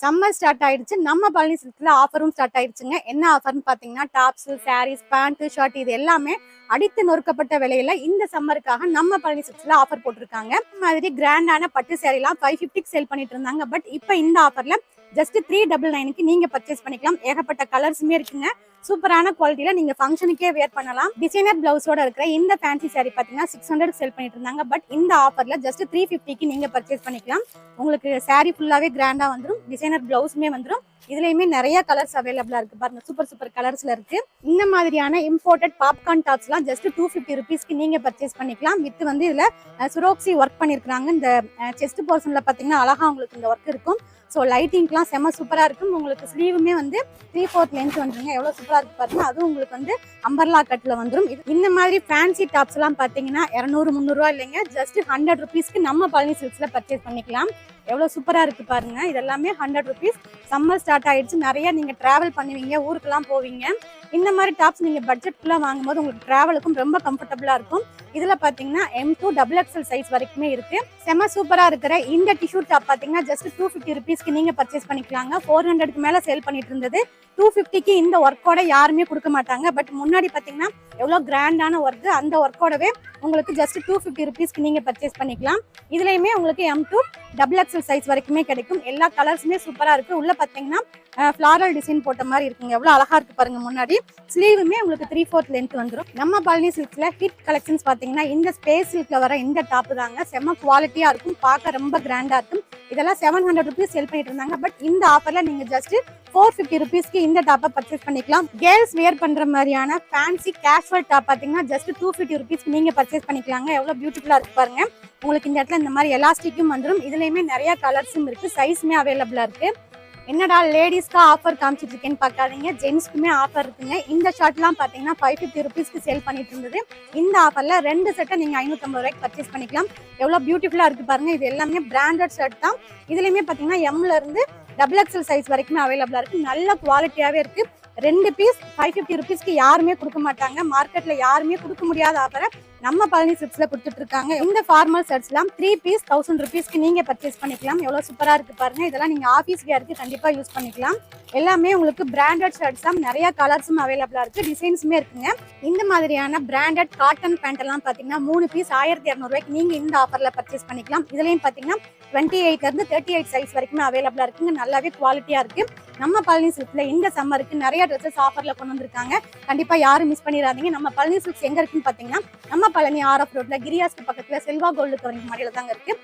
Summer start ஆயிடுச்சு. நம்ம பழனி சில்க்ஸ்ல ஆஃபரும் ஸ்டார்ட் ஆயிடுச்சுங்க. என்ன ஆஃபர்னு பாத்தீங்கன்னா டாப்ஸ், சாரீஸ், பேண்ட், ஷர்ட் இது எல்லாமே அடித்து நொறுக்கப்பட்ட விலையில இந்த சம்மருக்காக நம்ம பழனி சில்க்ஸ்ல ஆஃபர் போட்டிருக்காங்க. இந்த மாதிரி கிராண்டான பட்டு சாரீலாம் 550 சேல் பண்ணிட்டு இருந்தாங்க. பட் இப்போ இந்த ஆஃபர்ல ஜஸ்ட் 399க்கு நீங்க பர்ச்சேஸ் பண்ணிக்கலாம். ஏகப்பட்ட கலர்ஸுமே இருக்குங்க. சூப்பரான குவாலிட்டியில நீங்க ஃபங்க்ஷனுக்கே வேர் பண்ணலாம். டிசைனர் பிளவுஸோட இருக்கிற இந்த ஃபேன்சி சாரி பாத்தீங்கன்னா 600 சேல் பண்ணிட்டு இருந்தாங்க. பட் இந்த ஆஃபர்ல ஜஸ்ட் 350க்கு நீங்க பர்ச்சேஸ் பண்ணிக்கலாம். உங்களுக்கு சாரி ஃபுல்லாவே கிராண்டா வந்துடும். டிசைனர் பிளவுஸுமே வந்துடும். இதுலயுமே நிறைய கலர்ஸ் அவைலபிளா இருக்கு பாருங்க. சூப்பர் சூப்பர் கலர்ஸ்ல இருக்கு. இந்த மாதிரியான இம்போர்ட்டட் பாப்கார்ன் டாப்ஸ் எல்லாம் ஜஸ்ட் 250 ருபீஸ்க்கு நீங்க பர்ச்சேஸ் பண்ணிக்கலாம். வித் வந்து இதுல சுரோக்ஸி ஒர்க் பண்ணிருக்காங்க. இந்த செஸ்ட் போர்ஷன்ல பாத்தீங்கன்னா அழகா உங்களுக்கு இந்த ஒர்க் இருக்கும். ஸோ லைட்டிங்லாம் செம்ம சூப்பராக இருக்கும். உங்களுக்கு ஸ்லீவுமே வந்து 3/4 லென்த் வந்துருங்க. எவ்வளோ சூப்பராக இருக்கு பாருங்க. அதுவும் உங்களுக்கு வந்து அம்பர்லா கட்டில் வந்துடும். இந்த மாதிரி ஃபேன்சி டாப்ஸ் எல்லாம் பார்த்தீங்கன்னா 200-300 ரூபா இல்லைங்க. ஜஸ்ட் 100 ருபீஸ்க்கு நம்ம பழனி சில்க்ஸ்ல பர்ச்சேஸ் பண்ணிக்கலாம். எவ்வளோ சூப்பராக இருக்குது பாருங்க. இதெல்லாமே 100 ருபீஸ். சம்மர் ஸ்டார்ட் ஆயிடுச்சு. நிறைய நீங்கள் ட்ராவல் பண்ணுவீங்க, ஊருக்கெல்லாம் போவீங்க. இந்த மாதிரி டாப்ஸ் நீங்கள் பட்ஜெட்குள்ளே வாங்கும்போது உங்களுக்கு ட்ராவலுக்கும் ரொம்ப கம்ஃபர்டபுளாக இருக்கும். இதில் பார்த்தீங்கன்னா M2 XXL சைஸ் வரைக்குமே இருக்கு. செம்ம சூப்பராக இருக்கிற இந்த டிஷ்யூ டாப் பார்த்தீங்கன்னா ஜஸ்ட் 250 ருபீஸ்க்கு நீங்கள் பர்ச்சேஸ் பண்ணிக்கலாங்க. 400க்கு மேலே சேல் பண்ணிட்டு இருந்தது. 250க்கு இந்த ஒர்க்கோட யாருமே கொடுக்க மாட்டாங்க. பட் முன்னாடி பார்த்தீங்கன்னா எவ்வளோ கிராண்டான ஒர்க்கு. அந்த ஒர்க்கோடவே உங்களுக்கு ஜஸ்ட் 250 ருபீஸ்க்கு நீங்கள் பர்ச்சேஸ் பண்ணிக்கலாம். இதுலையுமே உங்களுக்கு M2 XXL சைஸ் வரைக்குமே கிடைக்கும். எல்லா கலர்ஸுமே சூப்பராக இருக்குது. உள்ள பார்த்தீங்கன்னா ஃப்ளாரல் டிசைன் போட்ட மாதிரி இருக்குங்க. எவ்வளோ அழகா இருக்கு பாருங்க. முன்னாடி ஸ்லீவுமே உங்களுக்கு 3/4 லென்த் வந்துடும். நம்ம பழனி சில்க்ஸ்ல ஹிட் கலெக்ஷன்ஸ் பார்த்தீங்கன்னா இந்த ஸ்பேஸ் சில்க்ல வர இந்த டாப் தாங்க. செம்ம குவாலிட்டியா இருக்கும். பார்க்க ரொம்ப கிராண்டா இருக்கும். இதெல்லாம் 700 ருபீஸ் சேல் பண்ணிட்டு இருந்தாங்க. பட் இந்த ஆஃபர்ல நீங்க ஜஸ்ட் 450 ருபீஸ்க்கு இந்த டாப்பை பர்ச்சேஸ் பண்ணிக்கலாம். கேர்ள்ஸ் வேர் பண்ற மாதிரியான ஃபேன்சி கேஷுவல் டாப் பார்த்தீங்கன்னா ஜஸ்ட் 250 ருபீஸ்க்கு நீங்க பர்ச்சேஸ் பண்ணிக்கலாங்க. எவ்வளோ பியூட்டிஃபுல்லா இருக்கு பாருங்க. உங்களுக்கு இந்த இடத்துல இந்த மாதிரி எலாஸ்டிக்கும் வந்துடும். இதுலயுமே நிறைய கலர்ஸும் இருக்கு. சைஸுமே அவைலபிளா இருக்கு. என்னடா லேடிஸ்க்கு ஆஃபர் காமிச்சிட்டு இருக்கேன்னு பார்க்காதீங்க. ஜென்ஸ்க்குமே ஆஃபர் இருக்குங்க. இந்த ஷர்ட்லாம் பார்த்தீங்கன்னா 550 ருபீஸ்க்கு சேல் பண்ணிட்டு இருந்தது. இந்த ஆஃபர்ல 2 செட்டை நீங்க 550 ரூபாய்க்கு பர்ச்சேஸ் பண்ணிக்கலாம். எவ்வளோ பியூட்டிஃபுல்லா இருக்கு பாருங்க. இது எல்லாமே பிராண்டட் ஷர்ட் தான். இதுலயுமே பார்த்தீங்கன்னா M-ல இருந்து XXL சைஸ் வரைக்குமே அவைலபிளா இருக்கு. நல்ல குவாலிட்டியாவே இருக்கு. 2 பீஸ் 550 ருபீஸ்க்கு யாருமே கொடுக்க மாட்டாங்க. மார்க்கெட்ல யாருமே கொடுக்க முடியாத ஆஃபரை நம்ம பழனி சில்க்ஸ்ல கொடுத்துட்டு இருக்காங்க. இந்த ஃபார்மல் ஷர்ட்ஸ் எல்லாம் 3 பீஸ் 1000 ருபீஸ்க்கு நீங்க பர்ச்சேஸ் பண்ணிக்கலாம். எவ்வளவு சூப்பரா இருக்கு பாருங்க. இதெல்லாம் நீங்க ஆபீஸ் வியருக்கு கண்டிப்பா யூஸ் பண்ணிக்கலாம். எல்லாமே உங்களுக்கு பிராண்டட் ஷர்ட்ஸ் தான். நிறைய கலர்ஸும் அவைலபிளா இருக்கு. டிசைன்ஸுமே இருக்குங்க. இந்த மாதிரியான பிராண்டட் காட்டன் பேண்ட் எல்லாம் பாத்தீங்கன்னா 3 பீஸ் 1200 ரூபாய்க்கு நீங்க இந்த ஆஃபர்ல பர்ச்சேஸ் பண்ணிக்கலாம். இதுலயும் பாத்தீங்கன்னா 28 இருந்து 38 சைஸ் வரைக்குமே அவைலபிளா இருக்குங்க. நல்லாவே குவாலிட்டியா இருக்கு. நம்ம பழனி சில்க்ஸ்ல இந்த சம்மருக்கு நிறைய ட்ரெஸ்ஸஸ் ஆஃபர்ல கொண்டு வந்திருக்காங்க. கண்டிப்பா யாரும் மிஸ் பண்ணிடாதீங்க. நம்ம பழனி சில்க்ஸ் எங்க இருக்குன்னு பாத்தீங்கன்னா நம்ம பழனி RF ரோட்ல கிரியாஸ்க்கு பக்கத்துல செல்வா கோல்டு கவரிங் மாடியில தாங்க இருக்கு.